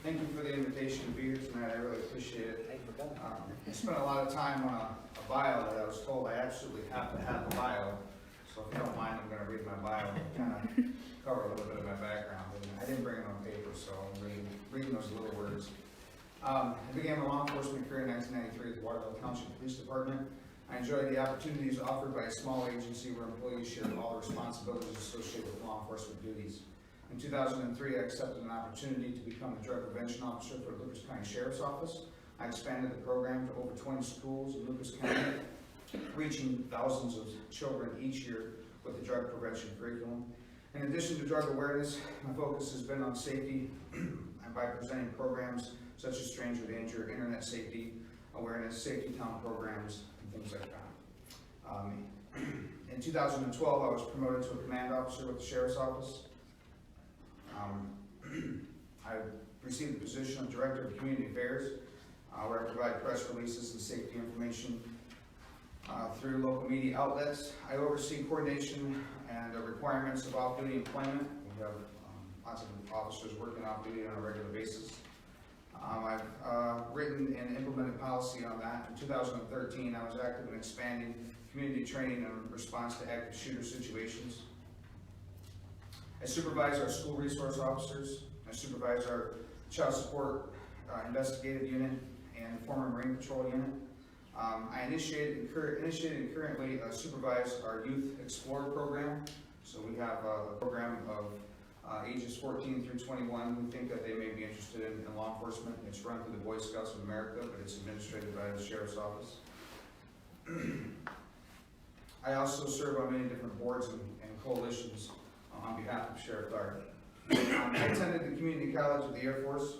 Thank you for the invitation to be here tonight. I really appreciate it. I spent a lot of time on a bio that I was told I absolutely have to have a bio. So if you don't mind, I'm going to read my bio and kind of cover a little bit of my background. And I didn't bring it on paper, so I'm reading those little words. I began my law enforcement career in 1993 at the Waterville Township Police Department. I enjoyed the opportunities offered by a small agency where employees shared all the responsibilities associated with law enforcement duties. In 2003, I accepted an opportunity to become the drug prevention officer for the Lucas County Sheriff's Office. I expanded the program to over 20 schools in Lucas County, reaching thousands of children each year with the drug prevention curriculum. In addition to drug awareness, my focus has been on safety and by presenting programs such as stranger danger, internet safety awareness, safety town programs, and things like that. In 2012, I was promoted to a command officer with the Sheriff's Office. I received the position of Director of Community Affairs, where I provide press releases and safety information through local media outlets. I oversee coordination and requirements of off-duty employment. We have lots of officers working off-duty on a regular basis. I've written and implemented policy on that. In 2013, I was active in expanding community training in response to active shooter situations. I supervise our school resource officers. I supervise our child support investigative unit and former Marine Patrol unit. I initiated and currently supervise our Youth Explorer program. So we have a program of ages 14 through 21 who think that they may be interested in law enforcement. It's run through the Boy Scouts of America, but it's administered by the Sheriff's Office. I also serve on many different boards and coalitions on behalf of Sheriff Clark. I attended the community college of the Air Force,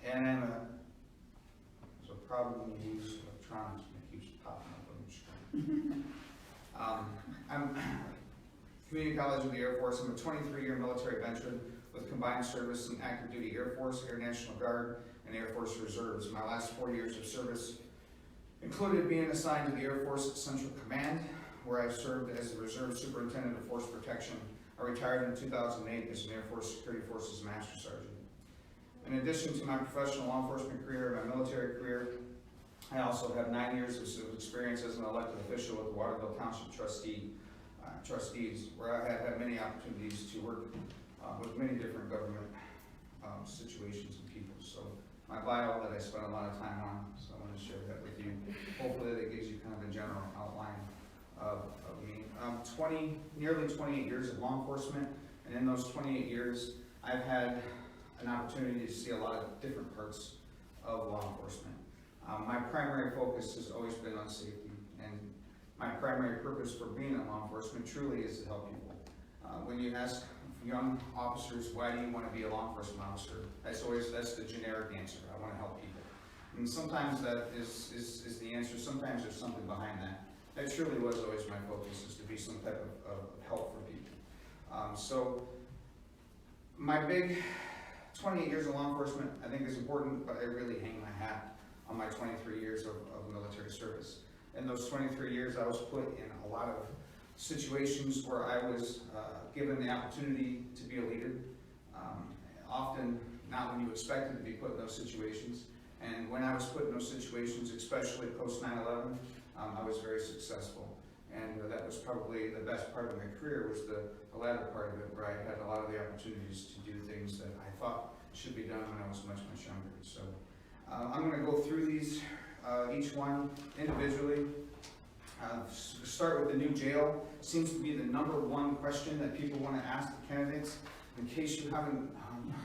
and there's a problem when you use electronics and it keeps popping up on the screen. I'm community college of the Air Force. I'm a 23-year military veteran with combined service in active duty Air Force, Air National Guard, and Air Force Reserves. My last 4 years of service included being assigned to the Air Force Central Command, where I served as the Reserve Superintendent of Force Protection. I retired in 2008 as an Air Force Security Forces Master Sergeant. In addition to my professional law enforcement career and my military career, I also have 9 years of experience as an elected official with the Waterville Township trustees, where I have had many opportunities to work with many different government situations and people. So my bio that I spent a lot of time on, so I want to share that with you. Hopefully that gives you kind of a general outline of me. Nearly 28 years of law enforcement, and in those 28 years, I've had an opportunity to see a lot of different parts of law enforcement. My primary focus has always been on safety, and my primary purpose for being in law enforcement truly is to help people. When you ask young officers, why do you want to be a law enforcement officer? That's the generic answer. I want to help people. And sometimes that is the answer. Sometimes there's something behind that. That truly was always my focus, is to be some type of help for people. So my big 28 years of law enforcement, I think is important, but I really hang my hat on my 23 years of military service. In those 23 years, I was put in a lot of situations where I was given the opportunity to be a leader. Often not when you expected to be put in those situations. And when I was put in those situations, especially post 9/11, I was very successful. And that was probably the best part of my career, was the latter part of it, where I had a lot of the opportunities to do things that I thought should be done when I was much, much younger. So I'm going to go through these, each one individually. Start with the new jail. Seems to be the #1 question that people want to ask the candidates. In case you haven't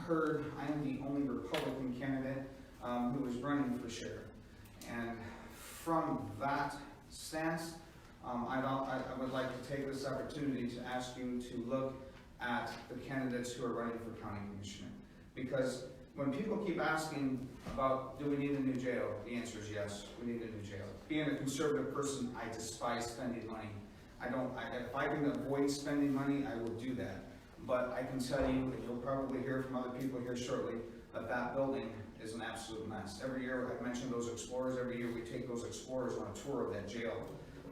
heard, I am the only Republican candidate who is running for sheriff. And from that stance, I would like to take this opportunity to ask you to look at the candidates who are running for county commissioner. Because when people keep asking about, do we need a new jail? The answer is yes, we need a new jail. Being a conservative person, I despise spending money. If I can avoid spending money, I will do that. But I can tell you, and you'll probably hear from other people here shortly, that building is an absolute mess. Every year, I've mentioned those explorers, every year we take those explorers on a tour of that jail.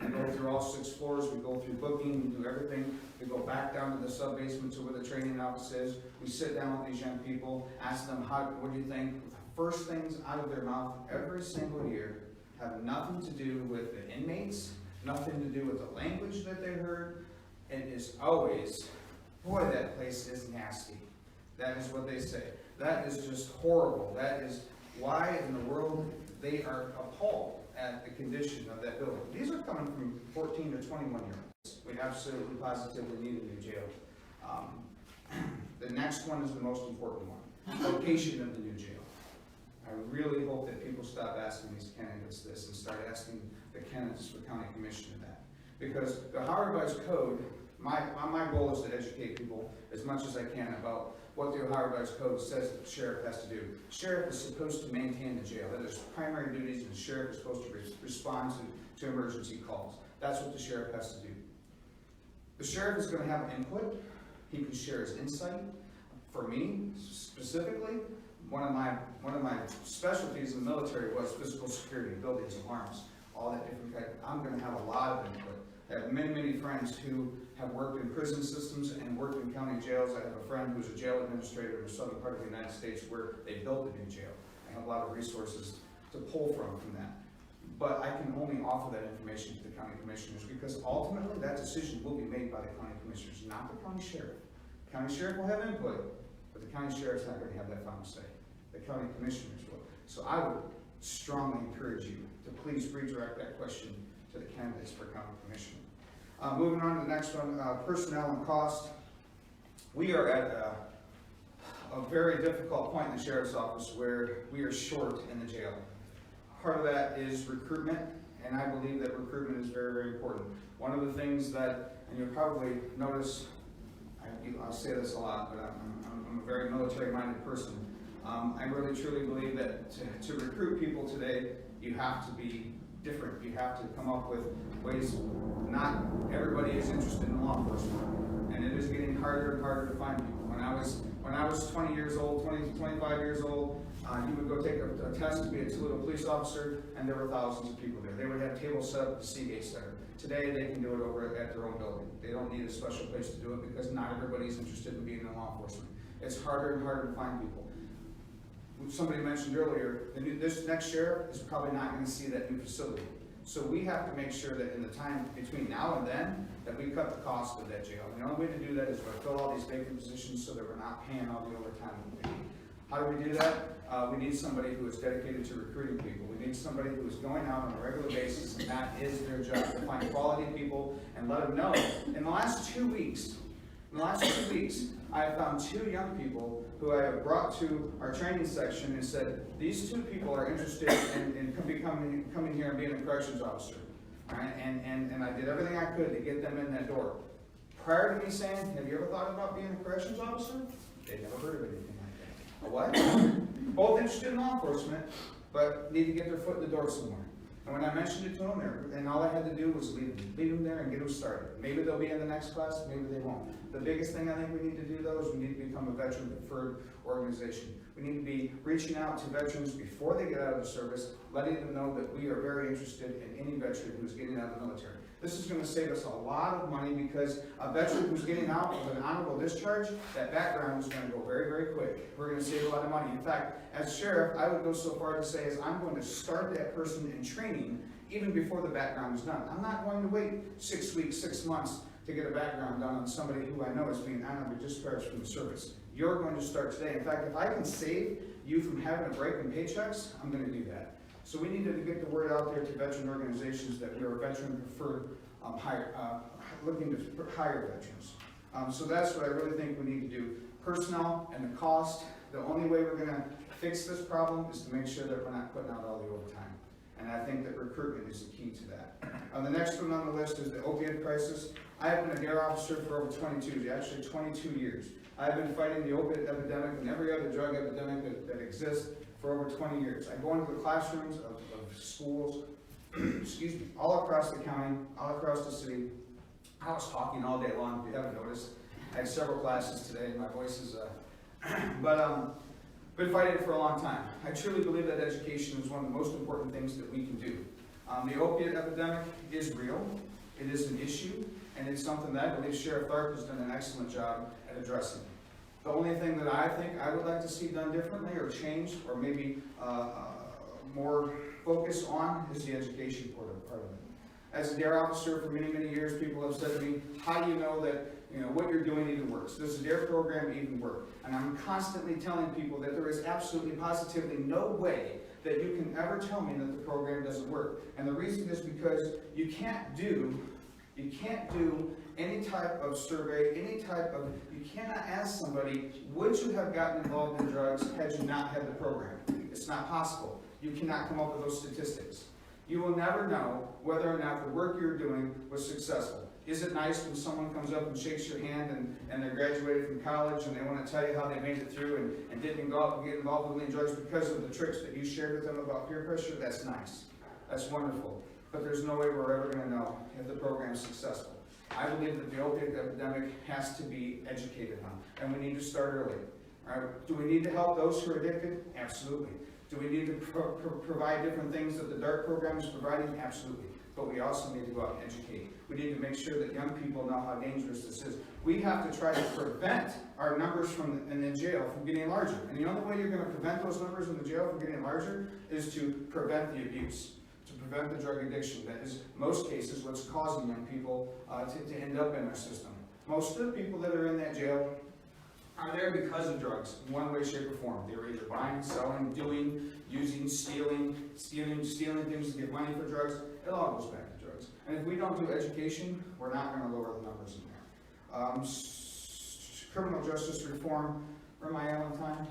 We go through all 6 floors, we go through booking, we do everything. We go back down to the sub-basement to where the training office is. We sit down with these young people, ask them, what do you think? The first things out of their mouth every single year have nothing to do with the inmates, nothing to do with the language that they heard. It is always, boy, that place is nasty. That is what they say. That is just horrible. That is why in the world they are appalled at the condition of that building. These are coming from 14 to 21-year-olds. We absolutely positively need a new jail. The next one is the most important one, location of the new jail. I really hope that people stop asking these candidates this and start asking the candidates for county commissioner that. Because the Ohio Revised Code, my goal is to educate people as much as I can about what the Ohio Revised Code says that the sheriff has to do. The sheriff is supposed to maintain the jail. That is primary duties, and the sheriff is supposed to respond to emergency calls. That's what the sheriff has to do. The sheriff is going to have input. He can share his insight. For me, specifically, one of my specialties in the military was physical security, buildings, alarms, all that different kind. I'm going to have a lot of input. I have many friends who have worked in prison systems and worked in county jails. I have a friend who's a jail administrator in the southern part of the United States where they built a new jail. I have a lot of resources to pull from that. But I can only offer that information to the county commissioners because ultimately that decision will be made by the county commissioners, not the county sheriff. The county sheriff will have input, but the county sheriff's not going to have that final say. The county commissioners will. So I would strongly encourage you to please redirect that question to the candidates for county commissioner. Moving on to the next one, personnel and cost. We are at a very difficult point in the sheriff's office where we are short in the jail. Part of that is recruitment, and I believe that recruitment is very important. One of the things that, and you'll probably notice, I'll say this a lot, but I'm a very military-minded person. I really truly believe that to recruit people today, you have to be different. You have to come up with ways. Not everybody is interested in law enforcement, and it is getting harder and harder to find people. When I was 20 years old, 20 to 25 years old, you would go take a test to be a Toledo police officer, and there were thousands of people there. They would have tables set up at the Seagate Center. Today, they can do it over at their own building. They don't need a special place to do it because not everybody's interested in being in law enforcement. It's harder and harder to find people. Somebody mentioned earlier, this next sheriff is probably not going to see that new facility. So we have to make sure that in the time between now and then, that we cut the cost of that jail. And the only way to do that is to fill all these vacant positions so that we're not paying all the overtime that we need. How do we do that? We need somebody who is dedicated to recruiting people. We need somebody who is going out on a regular basis, and that is their job, to find quality people and let them know. In the last 2 weeks, I have found 2 young people who I have brought to our training section and said, these 2 people are interested in coming here and being a corrections officer. All right? And I did everything I could to get them in that door. Prior to me saying, have you ever thought about being a corrections officer? They'd never heard of anything like that. A what? Both interested in law enforcement, but need to get their foot in the door somewhere. And when I mentioned it to them, and all I had to do was leave them there and get them started. Maybe they'll be in the next class, maybe they won't. The biggest thing I think we need to do, though, is we need to become a veteran-preferred organization. We need to be reaching out to veterans before they get out of the service, letting them know that we are very interested in any veteran who's getting out of the military. This is going to save us a lot of money because a veteran who's getting out with an honorable discharge, that background is going to go very quick. We're going to save a lot of money. In fact, as sheriff, I would go so far to say as I'm going to start that person in training even before the background is done. I'm not going to wait 6 weeks, 6 months to get a background done on somebody who I know is being honorably discharged from the service. You're going to start today. In fact, if I can save you from having a break in paychecks, I'm going to do that. So we need to get the word out there to veteran organizations that we are veteran-preferred, looking to hire veterans. So that's what I really think we need to do. Personnel and the cost, the only way we're going to fix this problem is to make sure that we're not putting out all the overtime. And I think that recruitment is the key to that. The next one on the list is the opioid crisis. I have been a DARE officer for over 22 years. I've been fighting the opiate epidemic and every other drug epidemic that exists for over 20 years. I go into the classrooms of schools, excuse me, all across the county, all across the city. I was talking all day long, if you haven't noticed. I had several classes today, and my voice is, been fighting it for a long time. I truly believe that education is one of the most important things that we can do. The opiate epidemic is real, it is an issue, and it's something that I believe Sheriff Tharp has done an excellent job at addressing. The only thing that I think I would like to see done differently or changed, or maybe more focus on, is the education part of it. As a DARE officer for many, many years, people have said to me, how do you know that what you're doing even works? Does the DARE program even work? And I'm constantly telling people that there is absolutely, positively no way that you can ever tell me that the program doesn't work. And the reason is because you can't do any type of survey, you cannot ask somebody, would you have gotten involved in drugs had you not had the program? It's not possible. You cannot come up with those statistics. You will never know whether or not the work you're doing was successful. Is it nice when someone comes up and shakes your hand and they're graduated from college and they want to tell you how they made it through and didn't get involved with any drugs because of the tricks that you shared with them about peer pressure? That's nice. That's wonderful. But there's no way we're ever going to know if the program is successful. I believe that the opiate epidemic has to be educated on, and we need to start early. All right? Do we need to help those who are addicted? Absolutely. Do we need to provide different things that the DART program is providing? Absolutely. But we also need to go out and educate. We need to make sure that young people know how dangerous this is. We have to try to prevent our numbers in the jail from getting larger. And the only way you're going to prevent those numbers in the jail from getting larger is to prevent the abuse, to prevent the drug addiction. That is, most cases, what's causing young people to end up in our system. Most of the people that are in that jail are there because of drugs, in one way, shape, or form. They were either buying, selling, doing, using, stealing things to get money for drugs. It all goes back to drugs. And if we don't do education, we're not going to lower the numbers in there. Criminal justice reform. Where am I at on time?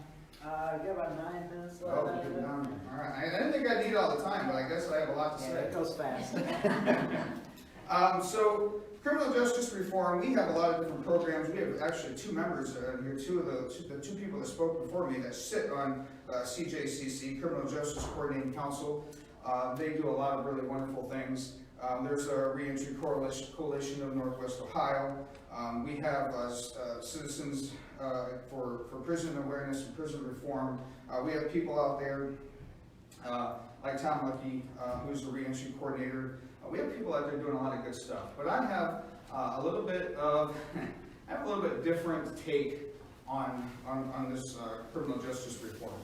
You got about 9 minutes left. Oh, getting down there. All right. I didn't think I'd need all the time, but I guess I have a lot to say. Yeah, it goes fast. So, criminal justice reform, we have a lot of different programs. We have actually 2 members here, the two people that spoke before me that sit on CJCC, Criminal Justice Coordinating Council. They do a lot of really wonderful things. There's a Reentry Coalition of Northwest Ohio. We have Citizens for Prison Awareness and Prison Reform. We have people out there like Tom Lucky, who's a reentry coordinator. We have people out there doing a lot of good stuff. But I have a little bit different take on this criminal justice reform.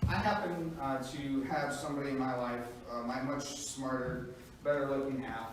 I happen to have somebody in my life, my much smarter, better looking half,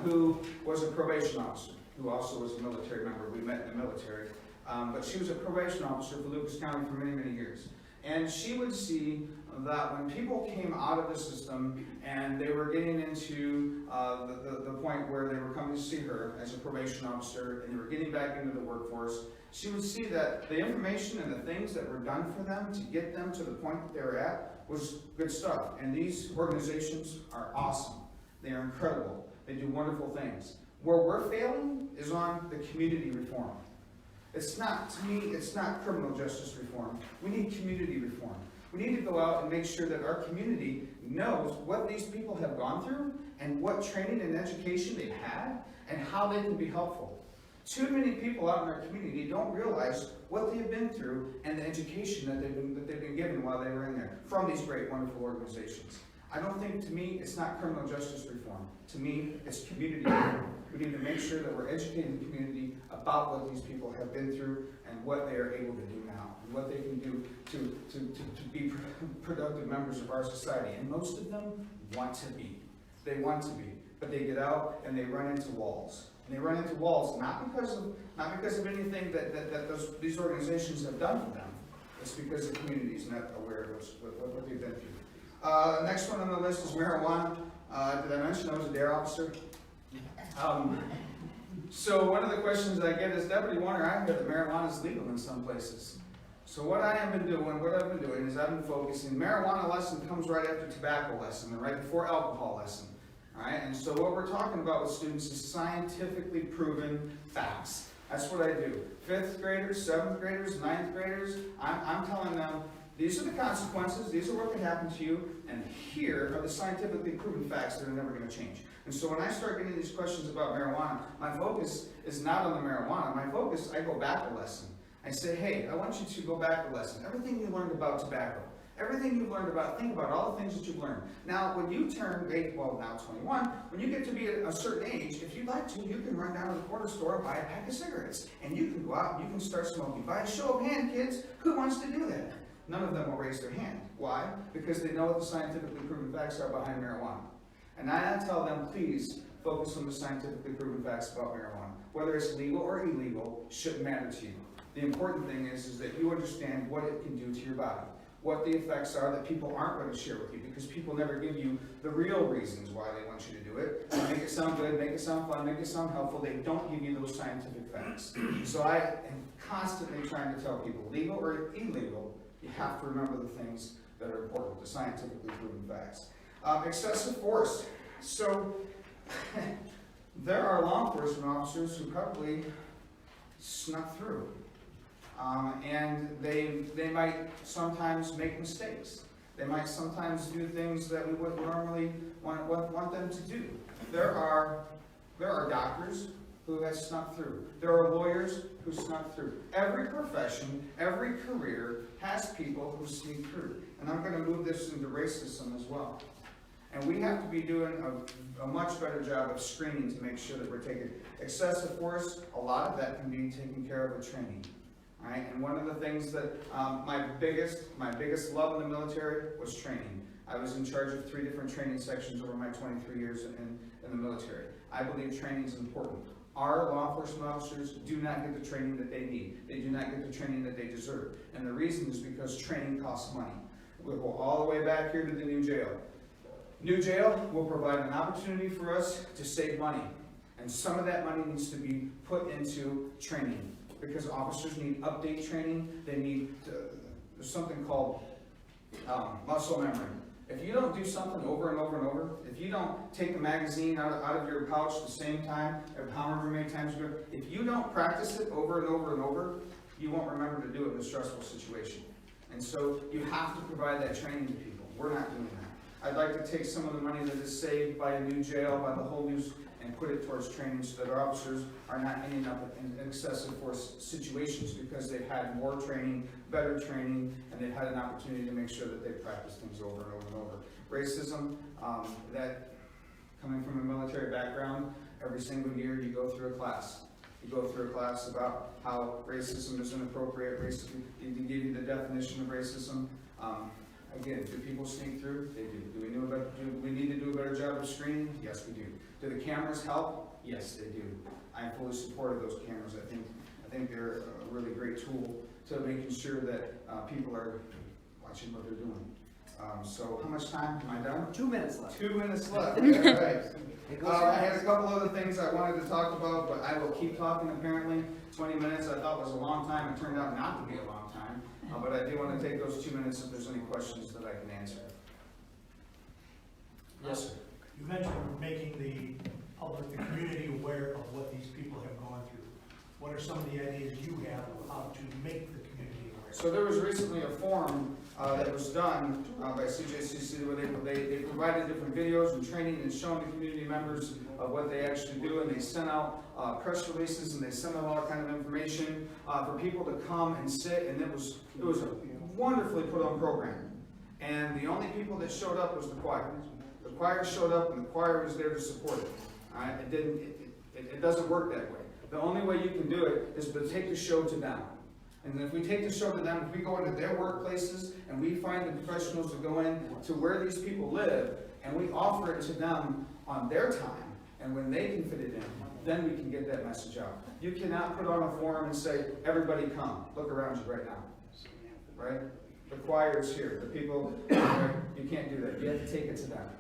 who was a probation officer, who also was a military member. We met in the military. But she was a probation officer for Lucas County for many, many years. And she would see that when people came out of the system and they were getting into the point where they were coming to see her as a probation officer and they were getting back into the workforce, she would see that the information and the things that were done for them to get them to the point that they were at was good stuff. And these organizations are awesome. They are incredible. They do wonderful things. Where we're failing is on the community reform. It's not, to me, it's not criminal justice reform. We need community reform. We need to go out and make sure that our community knows what these people have gone through and what training and education they've had and how they can be helpful. Too many people out in our community don't realize what they've been through and the education that they've been given while they were in there from these great, wonderful organizations. I don't think, to me, it's not criminal justice reform. To me, it's community reform. We need to make sure that we're educating the community about what these people have been through and what they are able to do now, and what they can do to be productive members of our society. And most of them want to be. They want to be. But they get out and they run into walls. And they run into walls not because of anything that these organizations have done for them. It's because the community is not aware of what they've been through. Next one on the list is marijuana. Did I mention I was a DARE officer? So one of the questions I get is, Deputy Warner, I heard that marijuana is legal in some places. So what I've been doing is I've been focusing. Marijuana lesson comes right after tobacco lesson and right before alcohol lesson. All right, and so what we're talking about with students is scientifically proven facts. That's what I do. 5th graders, 7th graders, 9th graders, I'm telling them, these are the consequences, these are what can happen to you, and here are the scientifically proven facts that are never going to change. And so when I start getting these questions about marijuana, my focus is not on the marijuana. My focus, I go back a lesson. I say, hey, I want you to go back a lesson. Everything you learned about tobacco, Everything you've learned about, think about all the things that you've learned. Now, when you turn, now 21, when you get to be a certain age, if you'd like to, you can run down to the corner store and buy a pack of cigarettes. And you can go out and you can start smoking. By a show of hand, kids, who wants to do that? None of them will raise their hand. Why? Because they know what the scientifically proven facts are behind marijuana. And I tell them, please focus on the scientifically proven facts about marijuana. Whether it's legal or illegal, shouldn't matter to you. The important thing is that you understand what it can do to your body, what the effects are that people aren't going to share with you, because people never give you the real reasons why they want you to do it. They make it sound good, make it sound fun, make it sound helpful. They don't give you those scientific facts. So I am constantly trying to tell people, legal or illegal, you have to remember the things that are important, the scientifically proven facts. Excessive force. So there are law enforcement officers who probably snuck through. And they might sometimes make mistakes. They might sometimes do things that we wouldn't normally want them to do. There are doctors who have snuck through. There are lawyers who snuck through. Every profession, every career has people who sneak through. And I'm going to move this into racism as well. And we have to be doing a much better job of screening to make sure that we're taking excessive force. A lot of that can be taken care of with training. Right? And one of the things that my biggest love in the military was training. I was in charge of 3 different training sections over my 23 years in the military. I believe training is important. Our law enforcement officers do not get the training that they need. They do not get the training that they deserve. And the reason is because training costs money. We'll go all the way back here to the new jail. New jail will provide an opportunity for us to save money. And some of that money needs to be put into training. Because officers need update training, they need, there's something called muscle memory. If you don't do something over and over and over, if you don't take a magazine out of your pouch at the same time, however many times you do it, if you don't practice it over and over and over, you won't remember to do it in a stressful situation. And so you have to provide that training to people. We're not doing that. I'd like to take some of the money that is saved by a new jail, by the whole news, and put it towards training so that our officers are not ending up in excessive force situations because they've had more training, better training, and they've had an opportunity to make sure that they practice things over and over and over. Racism, that coming from a military background, every single year you go through a class. You go through a class about how racism is inappropriate, racism, they give you the definition of racism. Again, do people sneak through? They do. Do we need to do a better job of screening? Yes, we do. Do the cameras help? Yes, they do. I'm fully supportive of those cameras. I think they're a really great tool to making sure that people are watching what they're doing. So how much time? Am I done? 2 minutes left. 2 minutes left. All right. It goes I had a fast. couple other things I wanted to talk about, but I will keep talking apparently. 20 minutes I thought was a long time. It turned out not to be a long time. But I do want to take those 2 minutes if there's any questions that I can answer. Yes, sir. You mentioned making the public, the community aware of what these people have gone through. What are some of the ideas you have of how to make the community aware? So there was recently a forum that was done by CJCC where they provided different videos and training and showing the community members of what they actually do, and they sent out press releases and they sent out all kind of information for people to come and sit, and it was a wonderfully put on program. And the only people that showed up was the choir. The choir showed up and the choir was there to support it. It doesn't work that way. The only way you can do it is to take the show to them. And if we take the show to them, if we go into their workplaces and we find the professionals to go in to where these people live and we offer it to them on their time and when they can fit it in, then we can get that message out. You cannot put on a forum and say, everybody come, look around you right now. Right? The choir is here, the people, you can't do that. You have to take it to them.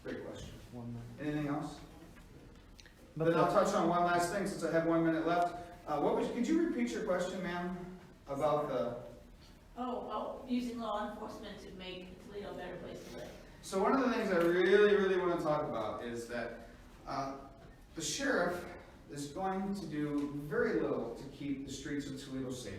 Great question. Anything else? Then I'll touch on one last thing since I have 1 minute left. Could you repeat your question, ma'am, about the... using law enforcement to make Toledo a better place to live. So one of the things I really, really want to talk about is that the sheriff is going to do very little to keep the streets of Toledo safe.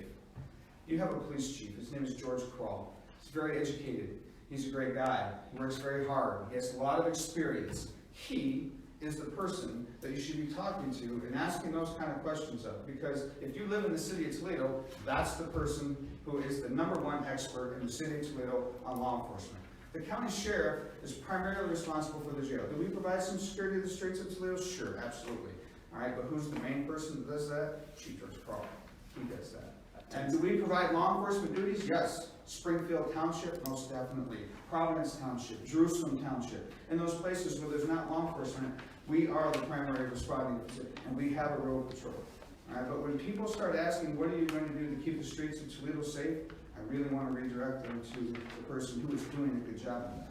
You have a police chief. His name is George Kroll. He's very educated. He's a great guy. He works very hard. He has a lot of experience. He is the person that you should be talking to and asking those kind of questions of. Because if you live in the city of Toledo, that's the person who is the #1 expert in the city of Toledo on law enforcement. The county sheriff is primarily responsible for the jail. Do we provide some security to the streets of Toledo? Sure, absolutely. All right, but who's the main person that does that? Chief George Crawford. He does that. And do we provide law enforcement duties? Yes. Springfield Township, most definitely. Providence Township, Jerusalem Township. In those places where there's not law enforcement, we are the primary responding, and we have a road patrol. All right, but when people start asking, what are you going to do to keep the streets of Toledo safe? I really want to redirect them to the person who is doing a good job on that.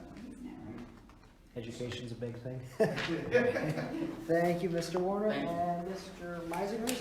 Education's a big thing. Thank you, Mr. Warner. Thank you. And Mr. Meisinger.